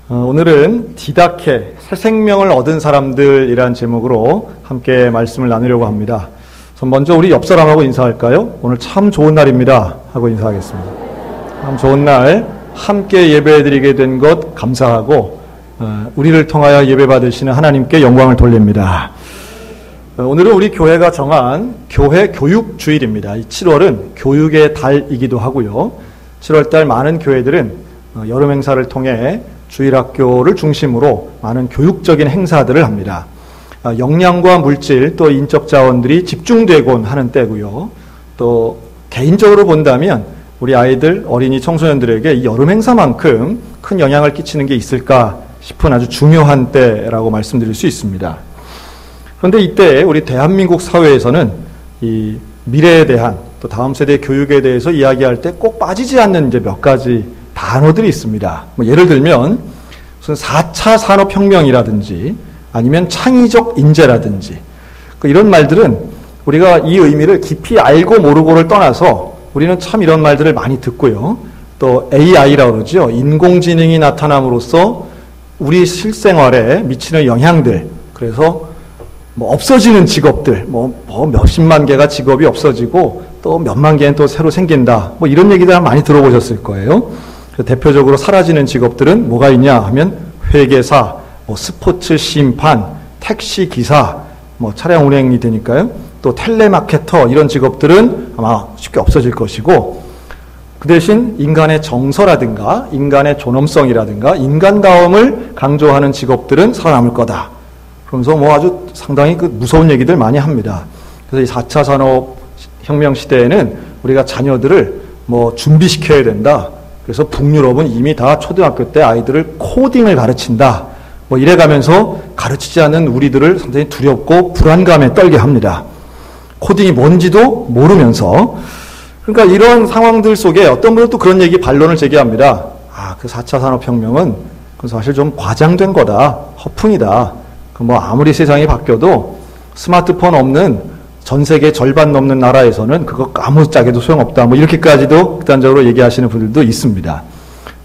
오늘은 디다케, 새 생명을 얻은 사람들이란 제목으로 함께 말씀을 나누려고 합니다. 먼저 우리 옆 사람하고 인사할까요? 오늘 참 좋은 날입니다 하고 인사하겠습니다. 참 좋은 날 함께 예배드리게 된 것 감사하고 우리를 통하여 예배 받으시는 하나님께 영광을 돌립니다. 오늘은 우리 교회가 정한 교회 교육 주일입니다. 이 7월은 교육의 달이기도 하고요. 7월달 많은 교회들은 여름 행사를 통해 주일학교를 중심으로 많은 교육적인 행사들을 합니다. 역량과 물질 또 인적 자원들이 집중되곤 하는 때고요. 또 개인적으로 본다면 우리 아이들, 어린이, 청소년들에게 이 여름 행사만큼 큰 영향을 끼치는 게 있을까 싶은 아주 중요한 때라고 말씀드릴 수 있습니다. 그런데 이때 우리 대한민국 사회에서는 이 미래에 대한 또 다음 세대 교육에 대해서 이야기할 때 꼭 빠지지 않는 이제 몇 가지 단어들이 있습니다. 예를 들면 무슨 4차 산업혁명이라든지 아니면 창의적 인재라든지 이런 말들은 우리가 이 의미를 깊이 알고 모르고를 떠나서 우리는 참 이런 말들을 많이 듣고요. 또 AI라고 그러죠. 인공지능이 나타남으로써 우리 실생활에 미치는 영향들, 그래서 없어지는 직업들, 몇십만 개가 직업이 없어지고 또 몇만 개는 또 새로 생긴다. 이런 얘기들 많이 들어보셨을 거예요. 대표적으로 사라지는 직업들은 뭐가 있냐 하면 회계사, 스포츠 심판, 택시 기사, 차량 운행이 되니까요. 또 텔레마케터 이런 직업들은 아마 쉽게 없어질 것이고, 그 대신 인간의 정서라든가 인간의 존엄성이라든가 인간다움을 강조하는 직업들은 살아남을 거다. 그러면서 아주 상당히 무서운 얘기들 많이 합니다. 그래서 이 4차 산업혁명 시대에는 우리가 자녀들을 준비시켜야 된다. 그래서 북유럽은 이미 다 초등학교 때 아이들을 코딩을 가르친다. 이래가면서 가르치지 않는 우리들을 상당히 두렵고 불안감에 떨게 합니다. 코딩이 뭔지도 모르면서. 그러니까 이런 상황들 속에 어떤 분은 또 그런 얘기 반론을 제기합니다. 그 4차 산업혁명은 사실 좀 과장된 거다. 허풍이다. 아무리 세상이 바뀌어도 스마트폰 없는 전 세계 절반 넘는 나라에서는 그거 아무짝에도 소용없다. 이렇게까지도 극단적으로 얘기하시는 분들도 있습니다.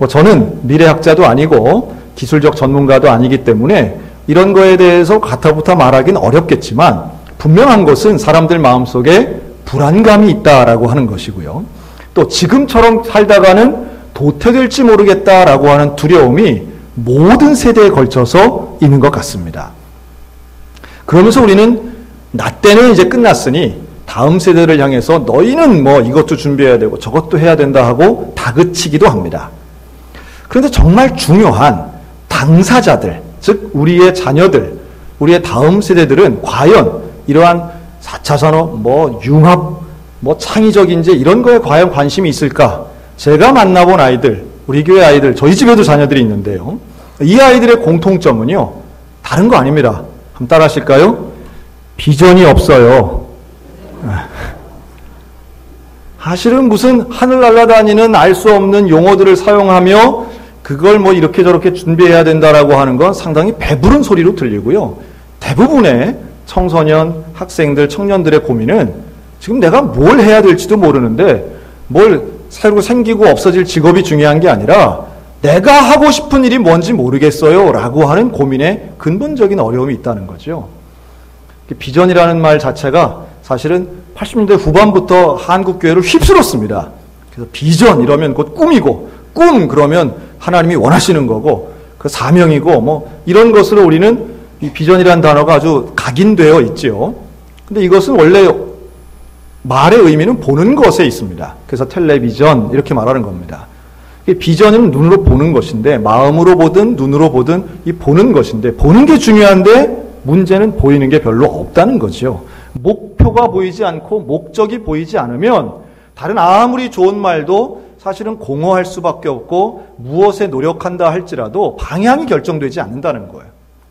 저는 미래학자도 아니고 기술적 전문가도 아니기 때문에 이런 거에 대해서 가타부타 말하기는 어렵겠지만 분명한 것은 사람들 마음속에 불안감이 있다라고 하는 것이고요. 또 지금처럼 살다가는 도태될지 모르겠다라고 하는 두려움이 모든 세대에 걸쳐서 있는 것 같습니다. 그러면서 우리는 나 때는 이제 끝났으니 다음 세대를 향해서 너희는 이것도 준비해야 되고 저것도 해야 된다 하고 다그치기도 합니다. 그런데 정말 중요한 당사자들, 즉 우리의 자녀들, 우리의 다음 세대들은 과연 이러한 4차 산업, 융합, 창의적 인재 이런 거에 과연 관심이 있을까? 제가 만나본 아이들, 우리 교회 아이들, 저희 집에도 자녀들이 있는데요. 이 아이들의 공통점은요. 다른 거 아닙니다. 한번 따라 하실까요? 비전이 없어요. 사실은 무슨 하늘 날아다니는 알 수 없는 용어들을 사용하며 그걸 이렇게 저렇게 준비해야 된다라고 하는 건 상당히 배부른 소리로 들리고요. 대부분의 청소년, 학생들, 청년들의 고민은 지금 내가 뭘 해야 될지도 모르는데 뭘 새로 생기고 없어질 직업이 중요한 게 아니라 내가 하고 싶은 일이 뭔지 모르겠어요 라고 하는 고민에 근본적인 어려움이 있다는 거죠. 비전이라는 말 자체가 사실은 80년대 후반부터 한국교회를 휩쓸었습니다. 그래서 비전 이러면 곧 꿈이고, 꿈 그러면 하나님이 원하시는 거고, 그 사명이고, 이런 것으로 우리는 이 비전이라는 단어가 아주 각인되어 있지요. 근데 이것은 원래 말의 의미는 보는 것에 있습니다. 그래서 텔레비전 이렇게 말하는 겁니다. 비전은 눈으로 보는 것인데, 마음으로 보든 눈으로 보든 이 보는 것인데, 보는 게 중요한데 문제는 보이는 게 별로 없다는 거죠. 목표가 보이지 않고 목적이 보이지 않으면 다른 아무리 좋은 말도 사실은 공허할 수밖에 없고 무엇에 노력한다 할지라도 방향이 결정되지 않는다는 거예요.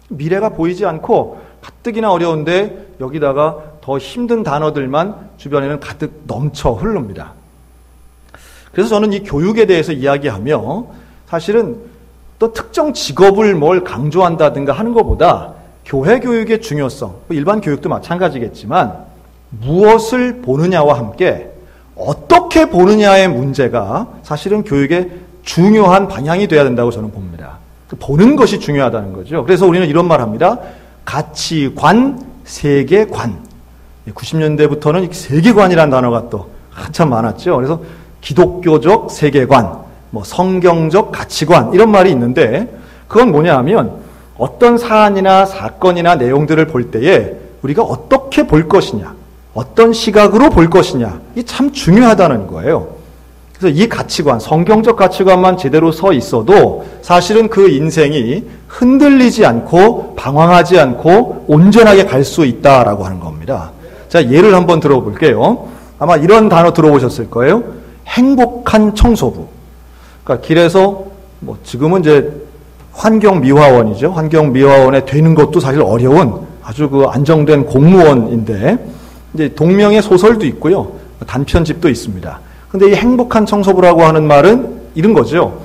미래가 보이지 않고 가뜩이나 어려운데 여기다가 더 힘든 단어들만 주변에는 가득 넘쳐 흐릅니다. 그래서 저는 이 교육에 대해서 이야기하며 사실은 또 특정 직업을 강조한다든가 하는 것보다 교회 교육의 중요성, 일반 교육도 마찬가지겠지만 무엇을 보느냐와 함께 어떻게 보느냐의 문제가 사실은 교육의 중요한 방향이 돼야 된다고 저는 봅니다. 보는 것이 중요하다는 거죠. 그래서 우리는 이런 말 합니다. 가치관, 세계관. 90년대부터는 세계관이라는 단어가 또 한참 많았죠. 그래서 기독교적 세계관, 성경적 가치관 이런 말이 있는데 그건 뭐냐 하면 어떤 사안이나 사건이나 내용들을 볼 때에 우리가 어떻게 볼 것이냐, 어떤 시각으로 볼 것이냐 이게 참 중요하다는 거예요. 그래서 이 가치관, 성경적 가치관만 제대로 서 있어도 사실은 그 인생이 흔들리지 않고 방황하지 않고 온전하게 갈 수 있다라고 하는 겁니다. 자, 예를 한번 들어볼게요. 아마 이런 단어 들어보셨을 거예요. 행복한 청소부. 그러니까 길에서 지금은 이제 환경미화원이죠. 환경미화원에 되는 것도 사실 어려운 아주 그 안정된 공무원인데 이제 동명의 소설도 있고요. 단편집도 있습니다. 근데 이 행복한 청소부라고 하는 말은 이런 거죠.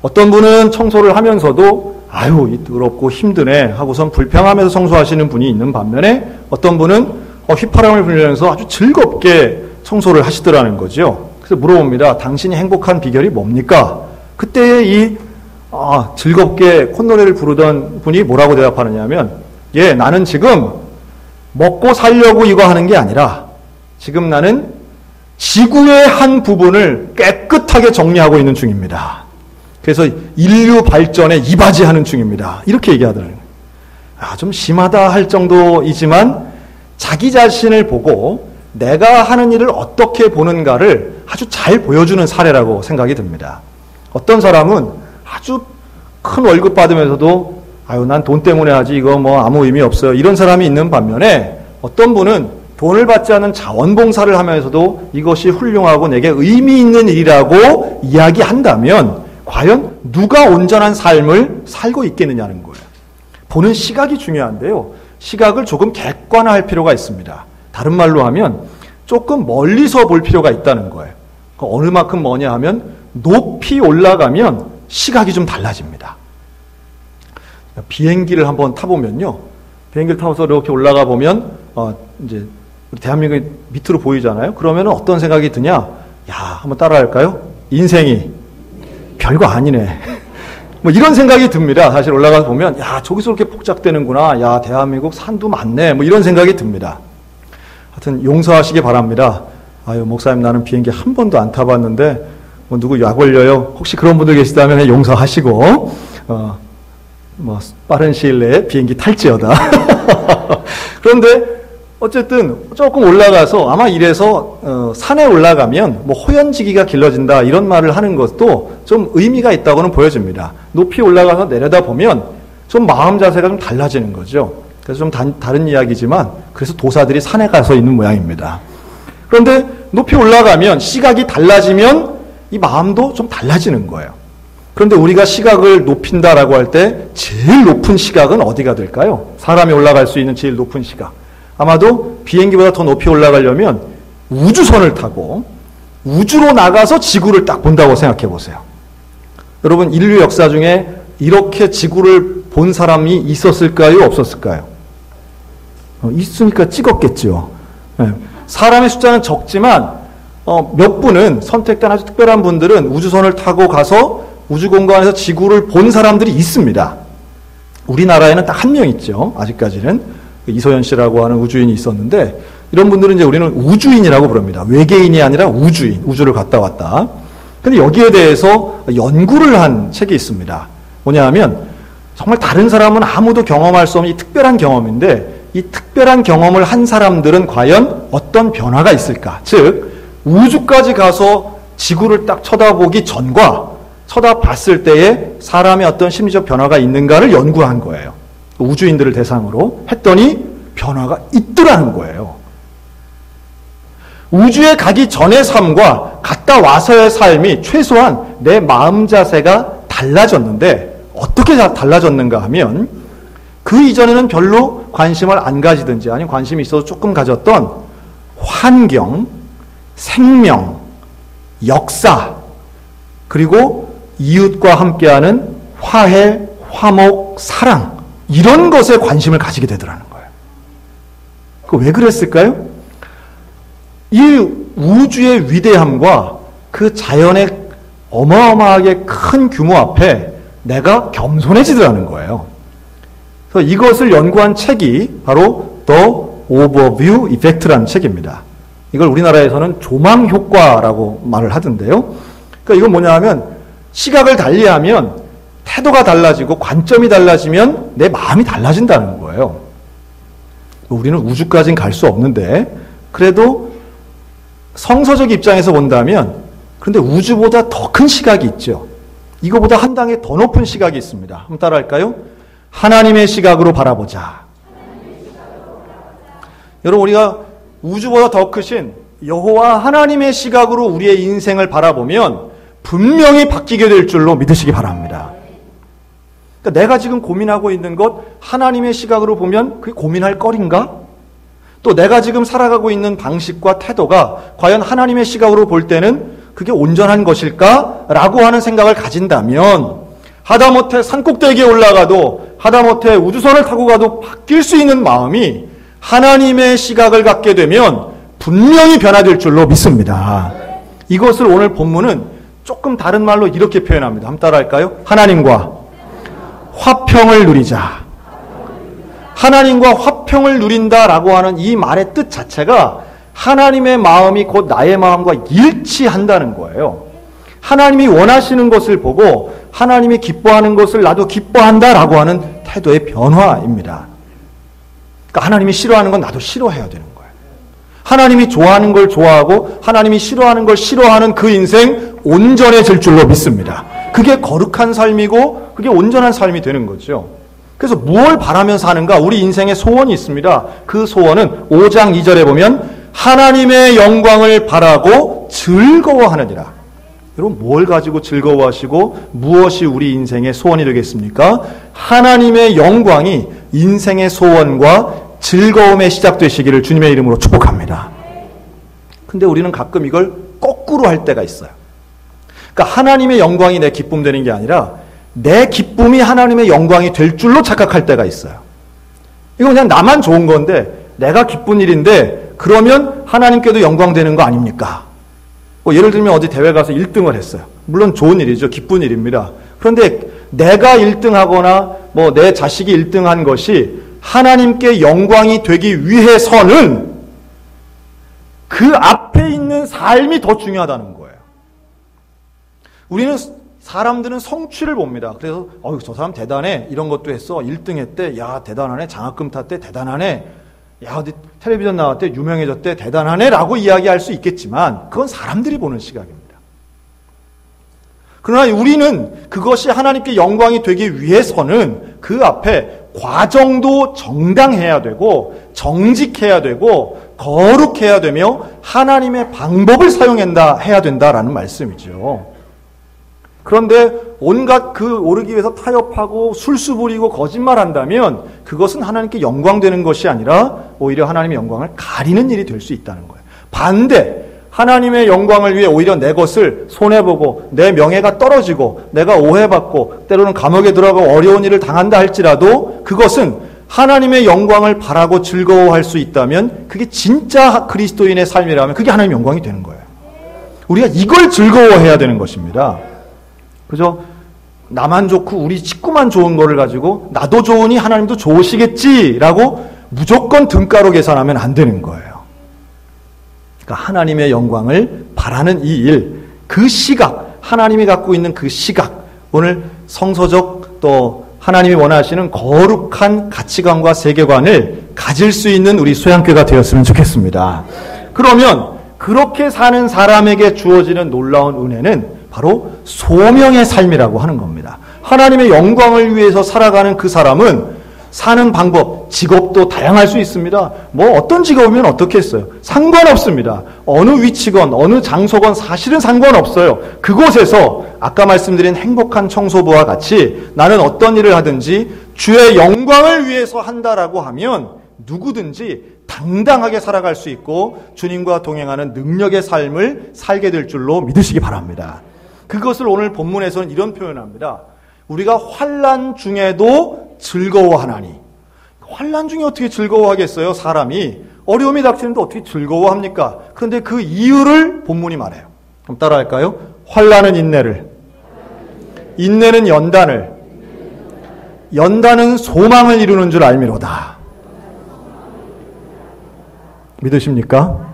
어떤 분은 청소를 하면서도 아유, 이 더럽고 힘드네 하고선 불평하면서 청소하시는 분이 있는 반면에 어떤 분은 휘파람을 불면서 아주 즐겁게 청소를 하시더라는 거죠. 그래서 물어봅니다. 당신이 행복한 비결이 뭡니까? 그때 이 즐겁게 콧노래를 부르던 분이 뭐라고 대답하느냐 하면 예, 나는 지금 먹고 살려고 이거 하는 게 아니라 지금 나는 지구의 한 부분을 깨끗하게 정리하고 있는 중입니다. 그래서 인류 발전에 이바지하는 중입니다. 이렇게 얘기하더라고요. 좀 심하다 할 정도이지만 자기 자신을 보고 내가 하는 일을 어떻게 보는가를 아주 잘 보여주는 사례라고 생각이 듭니다. 어떤 사람은 아주 큰 월급 받으면서도 아유, 난 돈 때문에 하지 이거 아무 의미 없어요. 이런 사람이 있는 반면에 어떤 분은 돈을 받지 않은 자원봉사를 하면서도 이것이 훌륭하고 내게 의미 있는 일이라고 이야기한다면 과연 누가 온전한 삶을 살고 있겠느냐는 거예요. 보는 시각이 중요한데요. 시각을 조금 객관화할 필요가 있습니다. 다른 말로 하면 조금 멀리서 볼 필요가 있다는 거예요. 어느 만큼 뭐냐 하면 높이 올라가면 시각이 좀 달라집니다. 비행기를 한번 타보면요. 비행기를 타고서 이렇게 올라가 보면 이제 대한민국이 밑으로 보이잖아요. 그러면 어떤 생각이 드냐? 야, 한번 따라할까요? 인생이 별거 아니네. 이런 생각이 듭니다. 사실 올라가서 보면 야, 저기서 이렇게 폭작되는구나. 야, 대한민국 산도 많네. 이런 생각이 듭니다. 하여튼 용서하시기 바랍니다. 아유, 목사님 나는 비행기 한 번도 안 타봤는데 누구 약 올려요? 혹시 그런 분들 계시다면 용서하시고 빠른 시일 내에 비행기 탈지어다. 그런데 어쨌든 조금 올라가서 아마 이래서 산에 올라가면 호연지기가 길러진다 이런 말을 하는 것도 좀 의미가 있다고는 보여집니다. 높이 올라가서 내려다보면 좀 마음 자세가 좀 달라지는 거죠. 그래서 좀 다른 이야기지만 그래서 도사들이 산에 가서 있는 모양입니다. 그런데 높이 올라가면 시각이 달라지면 이 마음도 좀 달라지는 거예요. 그런데 우리가 시각을 높인다라고 할 때 제일 높은 시각은 어디가 될까요? 사람이 올라갈 수 있는 제일 높은 시각. 아마도 비행기보다 더 높이 올라가려면 우주선을 타고 우주로 나가서 지구를 딱 본다고 생각해 보세요. 여러분, 인류 역사 중에 이렇게 지구를 본 사람이 있었을까요? 없었을까요? 있으니까 찍었겠죠. 사람의 숫자는 적지만 몇 분은 선택된 아주 특별한 분들은 우주선을 타고 가서 우주공간에서 지구를 본 사람들이 있습니다. 우리나라에는 딱 한 명 있죠. 아직까지는. 이소연 씨라고 하는 우주인이 있었는데 이런 분들은 이제 우리는 우주인이라고 부릅니다. 외계인이 아니라 우주인, 우주를 갔다 왔다. 근데 여기에 대해서 연구를 한 책이 있습니다. 뭐냐 하면 정말 다른 사람은 아무도 경험할 수 없는 이 특별한 경험인데 이 특별한 경험을 한 사람들은 과연 어떤 변화가 있을까? 즉 우주까지 가서 지구를 딱 쳐다보기 전과 쳐다봤을 때에 사람의 어떤 심리적 변화가 있는가를 연구한 거예요. 우주인들을 대상으로 했더니 변화가 있더라는 거예요. 우주에 가기 전의 삶과 갔다 와서의 삶이 최소한 내 마음 자세가 달라졌는데 어떻게 달라졌는가 하면 그 이전에는 별로 관심을 안 가지든지 아니면 관심이 있어서 조금 가졌던 환경, 생명, 역사, 그리고 이웃과 함께하는 화해, 화목, 사랑 이런 것에 관심을 가지게 되더라는 거예요. 왜 그랬을까요? 이 우주의 위대함과 그 자연의 어마어마하게 큰 규모 앞에 내가 겸손해지더라는 거예요. 그래서 이것을 연구한 책이 바로 The Overview Effect라는 책입니다. 이걸 우리나라에서는 조망 효과라고 말을 하던데요. 그러니까 이건 뭐냐 하면 시각을 달리하면 태도가 달라지고 관점이 달라지면 내 마음이 달라진다는 거예요. 우리는 우주까지는 갈 수 없는데 그래도 성서적 입장에서 본다면 그런데 우주보다 더 큰 시각이 있죠. 이거보다 한 단계 더 높은 시각이 있습니다. 한번 따라할까요? 하나님의 시각으로 바라보자. 여러분 우리가 우주보다 더 크신 여호와 하나님의 시각으로 우리의 인생을 바라보면 분명히 바뀌게 될 줄로 믿으시기 바랍니다. 그러니까 내가 지금 고민하고 있는 것 하나님의 시각으로 보면 그게 고민할 거리인가? 또 내가 지금 살아가고 있는 방식과 태도가 과연 하나님의 시각으로 볼 때는 그게 온전한 것일까? 라고 하는 생각을 가진다면 하다못해 산꼭대기에 올라가도 하다못해 우주선을 타고 가도 바뀔 수 있는 마음이 하나님의 시각을 갖게 되면 분명히 변화될 줄로 믿습니다. 이것을 오늘 본문은 조금 다른 말로 이렇게 표현합니다. 한번 따라할까요? 하나님과 화평을 누리자. 하나님과 화평을 누린다라고 하는 이 말의 뜻 자체가 하나님의 마음이 곧 나의 마음과 일치한다는 거예요. 하나님이 원하시는 것을 보고 하나님이 기뻐하는 것을 나도 기뻐한다라고 하는 태도의 변화입니다. 그러니까 하나님이 싫어하는 건 나도 싫어해야 되는 거예요. 하나님이 좋아하는 걸 좋아하고 하나님이 싫어하는 걸 싫어하는 그 인생 온전해질 줄로 믿습니다. 그게 거룩한 삶이고 그게 온전한 삶이 되는 거죠. 그래서 무엇을 바라며 사는가? 우리 인생에 소원이 있습니다. 그 소원은 5장 2절에 보면 하나님의 영광을 바라고 즐거워하느니라. 여러분 뭘 가지고 즐거워하시고 무엇이 우리 인생의 소원이 되겠습니까? 하나님의 영광이 인생의 소원과 즐거움의 시작 되시기를 주님의 이름으로 축복합니다. 근데 우리는 가끔 이걸 거꾸로 할 때가 있어요. 그러니까 하나님의 영광이 내 기쁨 되는 게 아니라 내 기쁨이 하나님의 영광이 될 줄로 착각할 때가 있어요. 이거 그냥 나만 좋은 건데 내가 기쁜 일인데 그러면 하나님께도 영광 되는 거 아닙니까? 예를 들면 어디 대회 가서 1등을 했어요. 물론 좋은 일이죠. 기쁜 일입니다. 그런데 내가 1등하거나 내 자식이 1등한 것이 하나님께 영광이 되기 위해서는 그 앞에 있는 삶이 더 중요하다는 거예요. 우리는 사람들은 성취를 봅니다. 그래서 저 사람 대단해. 이런 것도 했어. 1등 했대. 야 대단하네. 장학금 탔대. 대단하네. 야 어디 텔레비전 나왔대. 유명해졌대. 대단하네. 라고 이야기할 수 있겠지만 그건 사람들이 보는 시각입니다. 그러나 우리는 그것이 하나님께 영광이 되기 위해서는 그 앞에 과정도 정당해야 되고 정직해야 되고 거룩해야 되며 하나님의 방법을 사용해야 된다라는 말씀이죠. 그런데 온갖 그 오르기 위해서 타협하고 술수 부리고 거짓말한다면 그것은 하나님께 영광 되는 것이 아니라 오히려 하나님의 영광을 가리는 일이 될 수 있다는 거예요. 반대, 하나님의 영광을 위해 오히려 내 것을 손해보고 내 명예가 떨어지고 내가 오해받고 때로는 감옥에 들어가고 어려운 일을 당한다 할지라도 그것은 하나님의 영광을 바라고 즐거워할 수 있다면 그게 진짜 그리스도인의 삶이라면 그게 하나님의 영광이 되는 거예요. 우리가 이걸 즐거워해야 되는 것입니다. 그죠? 나만 좋고 우리 식구만 좋은 거를 가지고 나도 좋으니 하나님도 좋으시겠지라고 무조건 등가로 계산하면 안 되는 거예요. 그러니까 하나님의 영광을 바라는 이 일, 그 시각, 하나님이 갖고 있는 그 시각, 오늘 성서적 또 하나님이 원하시는 거룩한 가치관과 세계관을 가질 수 있는 우리 소양교회가 되었으면 좋겠습니다. 그러면 그렇게 사는 사람에게 주어지는 놀라운 은혜는 바로 소명의 삶이라고 하는 겁니다. 하나님의 영광을 위해서 살아가는 그 사람은 사는 방법, 직업도 다양할 수 있습니다. 어떤 직업이면 어떻겠어요? 상관없습니다. 어느 위치건 어느 장소건 사실은 상관없어요. 그곳에서 아까 말씀드린 행복한 청소부와 같이 나는 어떤 일을 하든지 주의 영광을 위해서 한다라고 하면 누구든지 당당하게 살아갈 수 있고 주님과 동행하는 능력의 삶을 살게 될 줄로 믿으시기 바랍니다. 그것을 오늘 본문에서는 이런 표현합니다. 우리가 환난 중에도 즐거워하나니. 환난 중에 어떻게 즐거워하겠어요? 사람이 어려움이 닥치는데 어떻게 즐거워합니까? 그런데 그 이유를 본문이 말해요. 그럼 따라할까요? 환난은 인내를, 인내는 연단을, 연단은 소망을 이루는 줄 알미로다. 믿으십니까?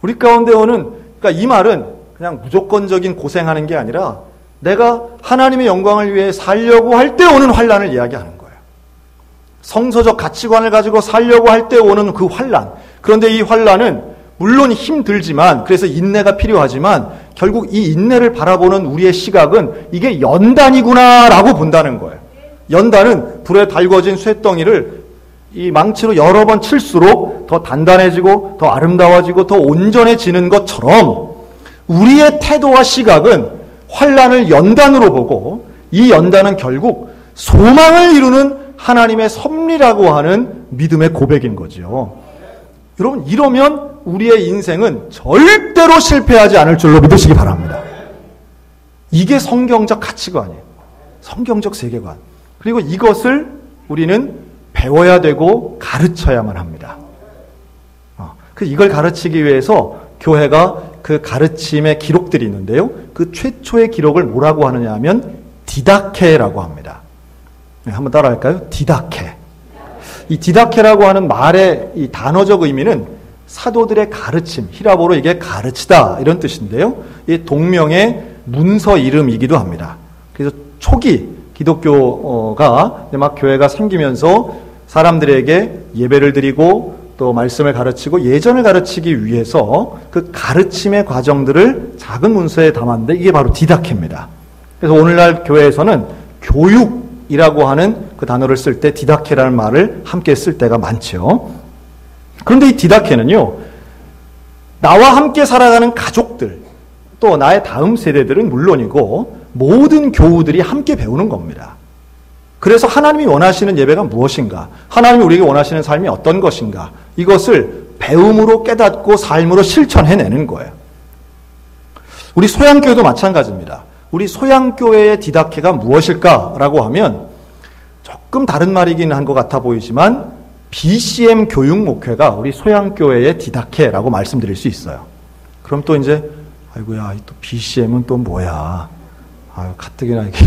우리 가운데 오는, 그러니까 이 말은 그냥 무조건적인 고생하는 게 아니라 내가 하나님의 영광을 위해 살려고 할 때 오는 환난을 이야기하는 거예요. 성서적 가치관을 가지고 살려고 할 때 오는 그 환난. 그런데 이 환난은 물론 힘들지만, 그래서 인내가 필요하지만 결국 이 인내를 바라보는 우리의 시각은 이게 연단이구나라고 본다는 거예요. 연단은 불에 달궈진 쇳덩이를 이 망치로 여러 번 칠수록 더 단단해지고 더 아름다워지고 더 온전해지는 것처럼 우리의 태도와 시각은 환난을 연단으로 보고, 이 연단은 결국 소망을 이루는 하나님의 섭리라고 하는 믿음의 고백인 거죠. 여러분, 이러면 우리의 인생은 절대로 실패하지 않을 줄로 믿으시기 바랍니다. 이게 성경적 가치관이에요. 성경적 세계관. 그리고 이것을 우리는 배워야 되고 가르쳐야만 합니다. 이걸 가르치기 위해서 교회가 그 가르침의 기록들이 있는데요. 그 최초의 기록을 뭐라고 하느냐 하면 디다케라고 합니다. 한번 따라할까요? 디다케. 이 디다케라고 하는 말의 이 단어적 의미는 사도들의 가르침, 히라보로 이게 가르치다 이런 뜻인데요. 이 동명의 문서 이름이기도 합니다. 그래서 초기 기독교가 막 교회가 생기면서 사람들에게 예배를 드리고 또 말씀을 가르치고 예전을 가르치기 위해서 그 가르침의 과정들을 작은 문서에 담았는데 이게 바로 디다케입니다. 그래서 오늘날 교회에서는 교육이라고 하는 그 단어를 쓸 때 디다케라는 말을 함께 쓸 때가 많죠. 그런데 이 디다케는요, 나와 함께 살아가는 가족들, 또 나의 다음 세대들은 물론이고 모든 교우들이 함께 배우는 겁니다. 그래서 하나님이 원하시는 예배가 무엇인가? 하나님이 우리에게 원하시는 삶이 어떤 것인가? 이것을 배움으로 깨닫고 삶으로 실천해내는 거예요. 우리 소양교회도 마찬가지입니다. 우리 소양교회의 디다케가 무엇일까라고 하면 조금 다른 말이긴 한 것 같아 보이지만 BCM 교육 목회가 우리 소양교회의 디다케라고 말씀드릴 수 있어요. 그럼 또 이제 아이고야, 또 BCM은 또 뭐야? 아유, 가뜩이나 이게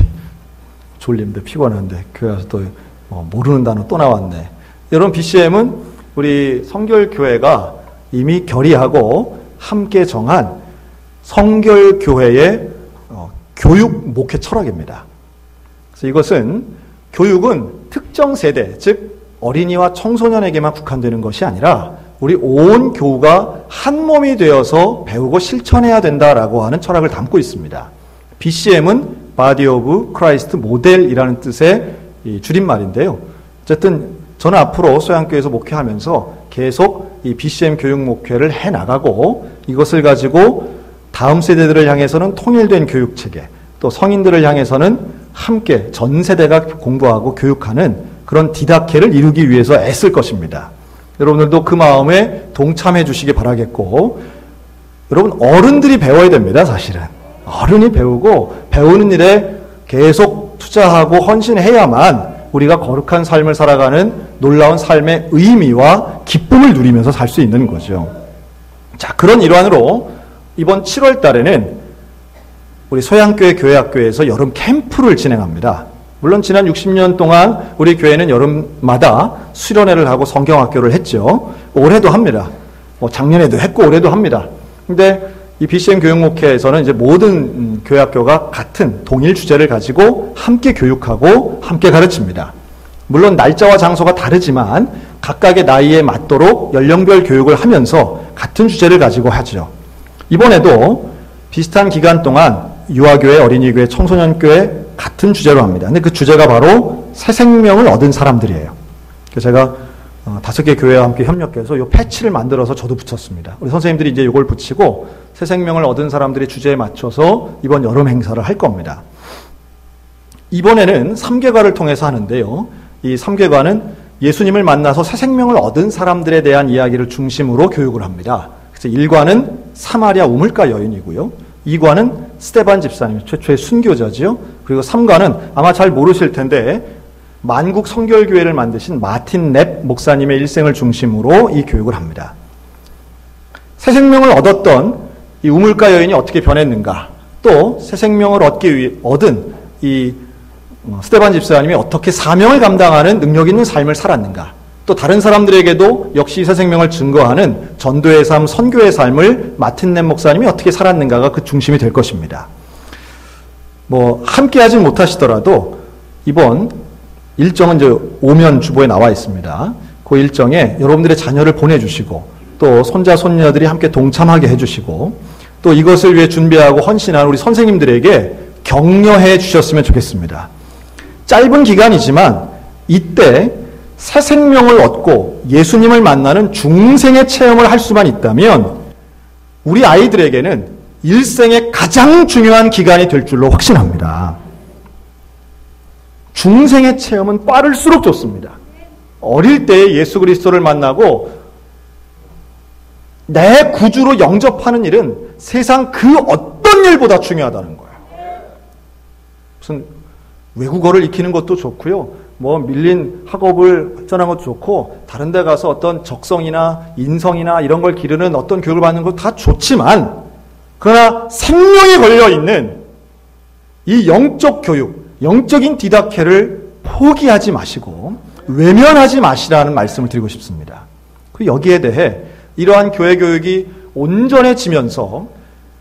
졸린데 피곤한데 교회 와서 또 모르는 단어 또 나왔네. 여러분, BCM은 우리 성결교회가 이미 결의하고 함께 정한 성결교회의 교육 목회 철학입니다. 그래서 이것은 교육은 특정 세대, 즉 어린이와 청소년에게만 국한되는 것이 아니라 우리 온 교우가 한 몸이 되어서 배우고 실천해야 된다라고 하는 철학을 담고 있습니다. BCM은 Body of Christ 모델이라는 뜻의 줄임말인데요. 어쨌든 저는 앞으로 소양교회에서 목회하면서 계속 이 BCM 교육 목회를 해나가고 이것을 가지고 다음 세대들을 향해서는 통일된 교육체계, 또 성인들을 향해서는 함께 전 세대가 공부하고 교육하는 그런 디다케를 이루기 위해서 애쓸 것입니다. 여러분들도 그 마음에 동참해 주시기 바라겠고, 여러분 어른들이 배워야 됩니다. 사실은 어른이 배우고 배우는 일에 계속 투자하고 헌신해야만 우리가 거룩한 삶을 살아가는 놀라운 삶의 의미와 기쁨을 누리면서 살 수 있는 거죠. 자, 그런 일환으로 이번 7월 달에는 우리 소양교회 교회학교에서 여름 캠프를 진행합니다. 물론 지난 60년 동안 우리 교회는 여름마다 수련회를 하고 성경학교를 했죠. 올해도 합니다. 작년에도 했고 올해도 합니다. 근데 이 BCM 교육목회에서는 이제 모든 교회학교가 같은 동일 주제를 가지고 함께 교육하고 함께 가르칩니다. 물론 날짜와 장소가 다르지만 각각의 나이에 맞도록 연령별 교육을 하면서 같은 주제를 가지고 하죠. 이번에도 비슷한 기간 동안 유아교회, 어린이교회, 청소년교회 같은 주제로 합니다. 근데 그 주제가 바로 새 생명을 얻은 사람들이에요. 그래서 제가 5개 교회와 함께 협력해서 이 패치를 만들어서 저도 붙였습니다. 우리 선생님들이 이제 이걸 붙이고 새 생명을 얻은 사람들의 주제에 맞춰서 이번 여름 행사를 할 겁니다. 이번에는 3개과를 통해서 하는데요. 이 3개과는 예수님을 만나서 새 생명을 얻은 사람들에 대한 이야기를 중심으로 교육을 합니다. 그래서 1과는 사마리아 우물가 여인이고요. 2과는 스데반 집사님, 최초의 순교자지요. 그리고 3과는 아마 잘 모르실 텐데 만국 성결교회를 만드신 마틴 랩 목사님의 일생을 중심으로 이 교육을 합니다. 새 생명을 얻었던 이 우물가 여인이 어떻게 변했는가? 또 새 생명을 얻기 위해 얻은 이 스데반 집사님이 어떻게 사명을 감당하는 능력 있는 삶을 살았는가, 또 다른 사람들에게도 역시 새 생명을 증거하는 전도의 삶, 선교의 삶을 마틴넷 목사님이 어떻게 살았는가가 그 중심이 될 것입니다. 함께 하진 못하시더라도 이번 일정은 이제 오면 주보에 나와 있습니다. 그 일정에 여러분들의 자녀를 보내주시고 또 손자, 손녀들이 함께 동참하게 해주시고 또 이것을 위해 준비하고 헌신한 우리 선생님들에게 격려해 주셨으면 좋겠습니다. 짧은 기간이지만 이때 새 생명을 얻고 예수님을 만나는 중생의 체험을 할 수만 있다면 우리 아이들에게는 일생의 가장 중요한 기간이 될 줄로 확신합니다. 중생의 체험은 빠를수록 좋습니다. 어릴 때 예수 그리스도를 만나고 내 구주로 영접하는 일은 세상 그 어떤 일보다 중요하다는 거예요. 무슨 외국어를 익히는 것도 좋고요. 밀린 학업을 발전한 것도 좋고, 다른 데 가서 어떤 적성이나 인성이나 이런 걸 기르는 어떤 교육을 받는 것도 다 좋지만, 그러나 생명이 걸려있는 이 영적 교육, 영적인 디다케를 포기하지 마시고 외면하지 마시라는 말씀을 드리고 싶습니다. 여기에 대해 이러한 교회 교육이 온전해지면서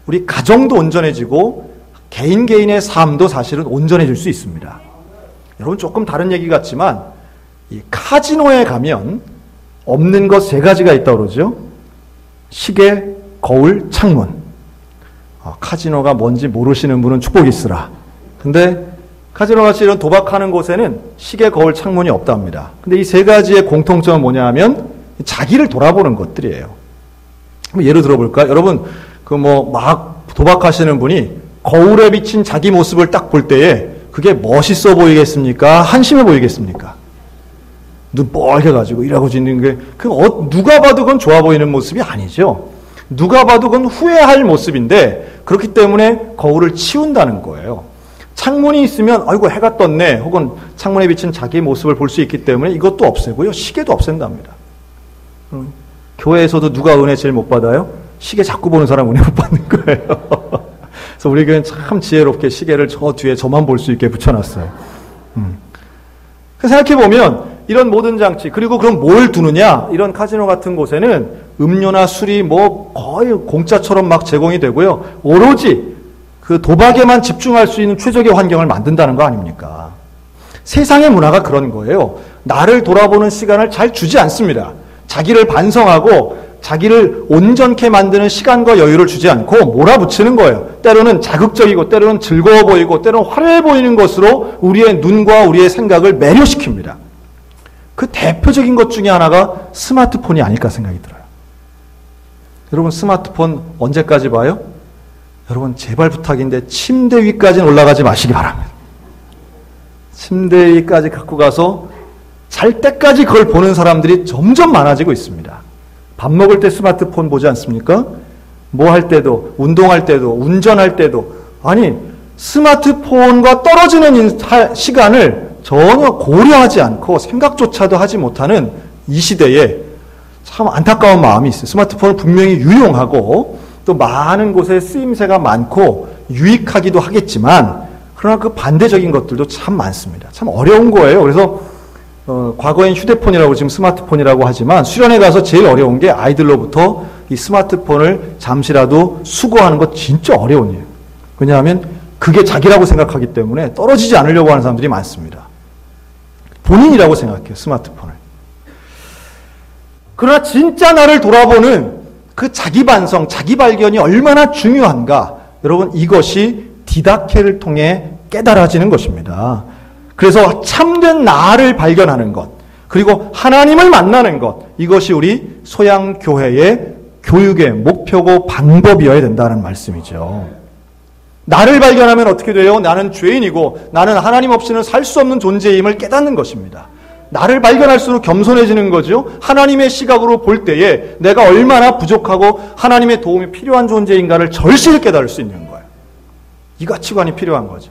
우리 가정도 온전해지고 개인의 삶도 사실은 온전해질 수 있습니다. 여러분, 조금 다른 얘기 같지만 이 카지노에 가면 없는 것 3가지가 있다고 그러죠. 시계, 거울, 창문. 카지노가 뭔지 모르시는 분은 축복이 있으라. 근데 카지노같이 이런 도박하는 곳에는 시계, 거울, 창문이 없답니다. 근데 이 3가지의 공통점은 뭐냐 하면 자기를 돌아보는 것들이에요. 예를 들어볼까요? 여러분, 막 도박하시는 분이 거울에 비친 자기 모습을 딱 볼 때에 그게 멋있어 보이겠습니까? 한심해 보이겠습니까? 눈 뻘게 가지고 이러고 있는 게, 누가 봐도 그건 좋아 보이는 모습이 아니죠. 누가 봐도 그건 후회할 모습인데, 그렇기 때문에 거울을 치운다는 거예요. 창문이 있으면 아이고 해가 떴네, 혹은 창문에 비친 자기 모습을 볼 수 있기 때문에 이것도 없애고요, 시계도 없앤답니다. 교회에서도 누가 은혜 제일 못 받아요? 시계 자꾸 보는 사람 은혜 못 받는 거예요. 그래서 우리 교회는 참 지혜롭게 시계를 저 뒤에 저만 볼 수 있게 붙여놨어요. 생각해보면 이런 모든 장치, 그리고 그럼 뭘 두느냐? 이런 카지노 같은 곳에는 음료나 술이 거의 공짜처럼 막 제공이 되고요. 오로지 그 도박에만 집중할 수 있는 최적의 환경을 만든다는 거 아닙니까? 세상의 문화가 그런 거예요. 나를 돌아보는 시간을 잘 주지 않습니다. 자기를 반성하고 자기를 온전케 만드는 시간과 여유를 주지 않고 몰아붙이는 거예요. 때로는 자극적이고 때로는 즐거워 보이고 때로는 화려해 보이는 것으로 우리의 눈과 우리의 생각을 매료시킵니다. 그 대표적인 것 중에 하나가 스마트폰이 아닐까 생각이 들어요. 여러분, 스마트폰 언제까지 봐요? 여러분, 제발 부탁인데 침대 위까지는 올라가지 마시기 바랍니다. 침대 위까지 갖고 가서 잘 때까지 그걸 보는 사람들이 점점 많아지고 있습니다. 밥 먹을 때 스마트폰 보지 않습니까? 할 때도, 운동할 때도, 운전할 때도. 아니, 스마트폰과 떨어지는 시간을 전혀 고려하지 않고 생각조차도 하지 못하는 이 시대에 참 안타까운 마음이 있어요. 스마트폰은 분명히 유용하고 또 많은 곳에 쓰임새가 많고 유익하기도 하겠지만, 그러나 그 반대적인 것들도 참 많습니다. 참 어려운 거예요. 그래서 과거엔 휴대폰이라고 지금 스마트폰이라고 하지만 수련회 가서 제일 어려운 게 아이들로부터 이 스마트폰을 잠시라도 수거하는 것 진짜 어려운 일이에요. 왜냐하면 그게 자기라고 생각하기 때문에 떨어지지 않으려고 하는 사람들이 많습니다. 본인이라고 생각해요, 스마트폰을. 그러나 진짜 나를 돌아보는 그 자기 반성, 자기 발견이 얼마나 중요한가, 여러분, 이것이 디다케를 통해 깨달아지는 것입니다. 그래서 참된 나를 발견하는 것, 그리고 하나님을 만나는 것, 이것이 우리 소양교회의 교육의 목표고 방법이어야 된다는 말씀이죠. 나를 발견하면 어떻게 돼요? 나는 죄인이고 나는 하나님 없이는 살 수 없는 존재임을 깨닫는 것입니다. 나를 발견할수록 겸손해지는 거죠. 하나님의 시각으로 볼 때에 내가 얼마나 부족하고 하나님의 도움이 필요한 존재인가를 절실히 깨달을 수 있는 거예요. 이 가치관이 필요한 거죠.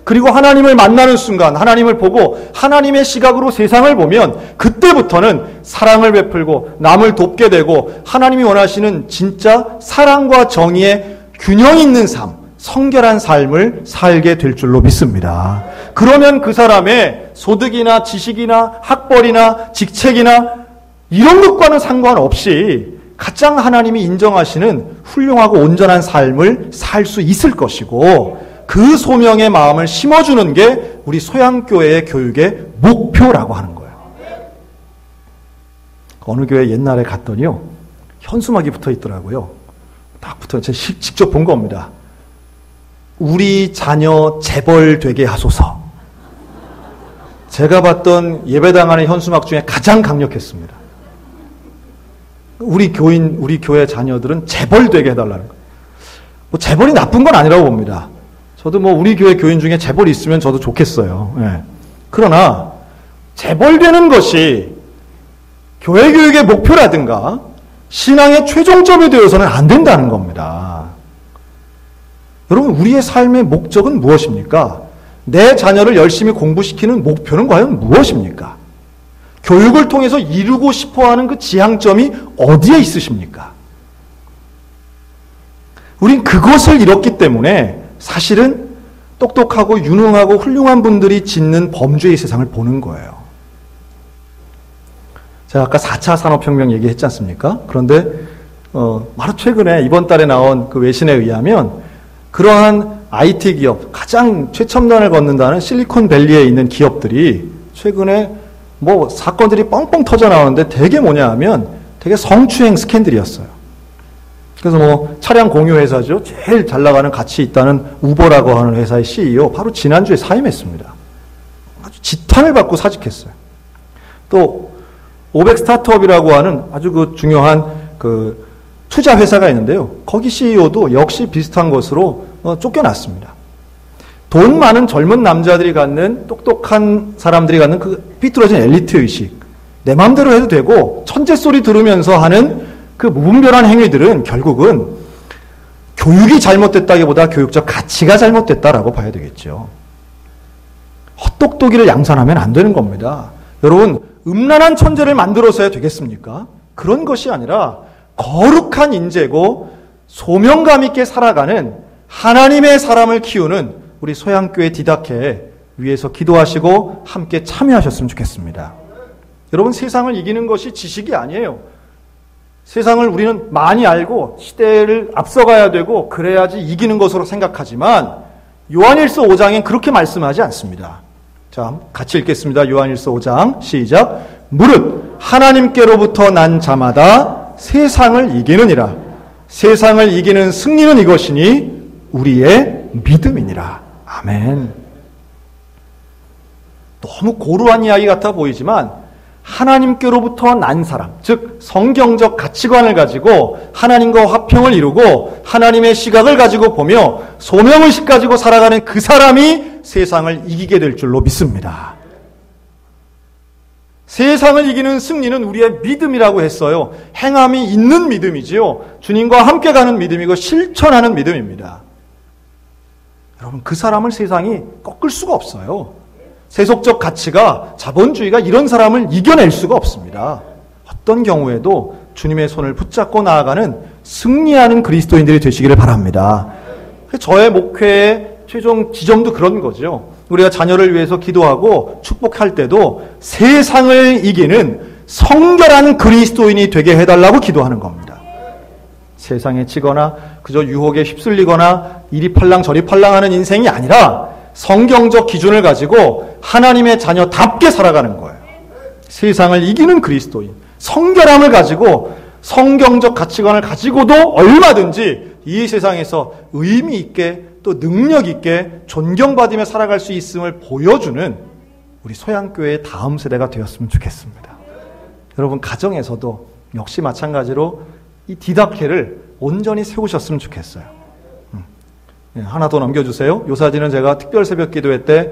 그리고 하나님을 만나는 순간 하나님을 보고 하나님의 시각으로 세상을 보면 그때부터는 사랑을 베풀고 남을 돕게 되고 하나님이 원하시는 진짜 사랑과 정의의 균형 있는 삶, 성결한 삶을 살게 될 줄로 믿습니다. 그러면 그 사람의 소득이나 지식이나 학벌이나 직책이나 이런 것과는 상관없이 가장 하나님이 인정하시는 훌륭하고 온전한 삶을 살 수 있을 것이고, 그 소명의 마음을 심어주는 게 우리 소양교회의 교육의 목표라고 하는 거예요. 어느 교회 옛날에 갔더니요, 현수막이 붙어 있더라고요. 딱 붙어, 제가 직접 본 겁니다. 우리 자녀 재벌 되게 하소서. 제가 봤던 예배당하는 현수막 중에 가장 강력했습니다. 우리 교회 자녀들은 재벌 되게 해달라는 거예요. 뭐 재벌이 나쁜 건 아니라고 봅니다. 저도 뭐 우리 교회 교인 중에 재벌이 있으면 저도 좋겠어요. 예. 그러나 재벌 되는 것이 교회 교육의 목표라든가 신앙의 최종점이 되어서는 안 된다는 겁니다. 여러분, 우리의 삶의 목적은 무엇입니까? 내 자녀를 열심히 공부시키는 목표는 과연 무엇입니까? 교육을 통해서 이루고 싶어하는 그 지향점이 어디에 있으십니까? 우린 그것을 잃었기 때문에 사실은 똑똑하고 유능하고 훌륭한 분들이 짓는 범죄의 세상을 보는 거예요. 제가 아까 4차 산업혁명 얘기했지 않습니까? 그런데 바로 최근에 이번 달에 나온 그 외신에 의하면 그러한 IT 기업, 가장 최첨단을 걷는다는 실리콘밸리에 있는 기업들이 최근에 뭐 사건들이 뻥뻥 터져 나오는데 되게 뭐냐 하면 되게 성추행 스캔들이었어요. 그래서 뭐 차량 공유 회사죠. 제일 잘 나가는 가치 있다는 우버라고 하는 회사의 CEO 바로 지난주에 사임했습니다. 아주 지탄을 받고 사직했어요. 또 500 스타트업이라고 하는 아주 그 중요한 그 투자 회사가 있는데요. 거기 CEO도 역시 비슷한 것으로 쫓겨났습니다. 돈 많은 젊은 남자들이 갖는, 똑똑한 사람들이 갖는 그 삐뚤어진 엘리트 의식, 내 마음대로 해도 되고 천재 소리 들으면서 하는 그 무분별한 행위들은 결국은 교육이 잘못됐다기보다 교육적 가치가 잘못됐다라고 봐야 되겠죠. 헛똑똑이를 양산하면 안 되는 겁니다. 여러분, 음란한 천재를 만들어서야 되겠습니까? 그런 것이 아니라 거룩한 인재고 소명감 있게 살아가는 하나님의 사람을 키우는 우리 소양교회 디다케 위해서 기도하시고 함께 참여하셨으면 좋겠습니다. 여러분, 세상을 이기는 것이 지식이 아니에요. 세상을 우리는 많이 알고 시대를 앞서가야 되고 그래야지 이기는 것으로 생각하지만 요한일서 5장엔 그렇게 말씀하지 않습니다. 자, 같이 읽겠습니다. 요한일서 5장 시작. 무릇 하나님께로부터 난 자마다 세상을 이기느니라. 세상을 이기는 승리는 이것이니 우리의 믿음이니라. 아멘. 너무 고루한 이야기 같아 보이지만 하나님께로부터 난 사람, 즉 성경적 가치관을 가지고 하나님과 화평을 이루고 하나님의 시각을 가지고 보며 소명의식 가지고 살아가는 그 사람이 세상을 이기게 될 줄로 믿습니다. 세상을 이기는 승리는 우리의 믿음이라고 했어요. 행함이 있는 믿음이지요. 주님과 함께 가는 믿음이고 실천하는 믿음입니다. 여러분, 그 사람을 세상이 꺾을 수가 없어요. 세속적 가치가, 자본주의가 이런 사람을 이겨낼 수가 없습니다. 어떤 경우에도 주님의 손을 붙잡고 나아가는 승리하는 그리스도인들이 되시기를 바랍니다. 저의 목회의 최종 지점도 그런 거죠. 우리가 자녀를 위해서 기도하고 축복할 때도 세상을 이기는 성결한 그리스도인이 되게 해달라고 기도하는 겁니다. 세상에 치거나 그저 유혹에 휩쓸리거나 이리 팔랑 저리 팔랑하는 인생이 아니라 성경적 기준을 가지고 하나님의 자녀답게 살아가는 거예요. 세상을 이기는 그리스도인, 성결함을 가지고 성경적 가치관을 가지고도 얼마든지 이 세상에서 의미 있게 또 능력 있게 존경받으며 살아갈 수 있음을 보여주는 우리 소양교회의 다음 세대가 되었으면 좋겠습니다. 여러분, 가정에서도 역시 마찬가지로 이 디다케를 온전히 세우셨으면 좋겠어요. 하나 더 넘겨주세요. 요 사진은 제가 특별 새벽 기도회 때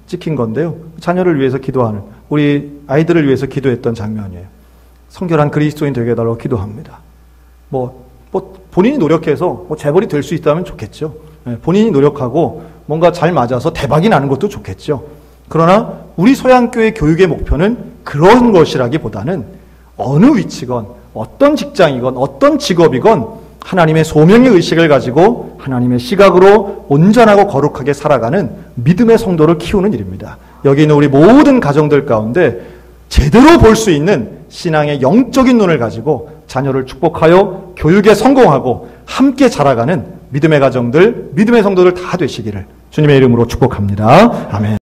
찍힌 건데요. 자녀를 위해서 기도하는, 우리 아이들을 위해서 기도했던 장면이에요. 성결한 그리스도인 되게 해달라고 기도합니다. 본인이 노력해서 재벌이 될 수 있다면 좋겠죠. 본인이 노력하고 뭔가 잘 맞아서 대박이 나는 것도 좋겠죠. 그러나 우리 소양교회 교육의 목표는 그런 것이라기보다는 어느 위치건 어떤 직장이건 어떤 직업이건 하나님의 소명의 의식을 가지고 하나님의 시각으로 온전하고 거룩하게 살아가는 믿음의 성도를 키우는 일입니다. 여기 있는 우리 모든 가정들 가운데 제대로 볼 수 있는 신앙의 영적인 눈을 가지고 자녀를 축복하여 교육에 성공하고 함께 자라가는 믿음의 가정들, 믿음의 성도들 다 되시기를 주님의 이름으로 축복합니다. 아멘.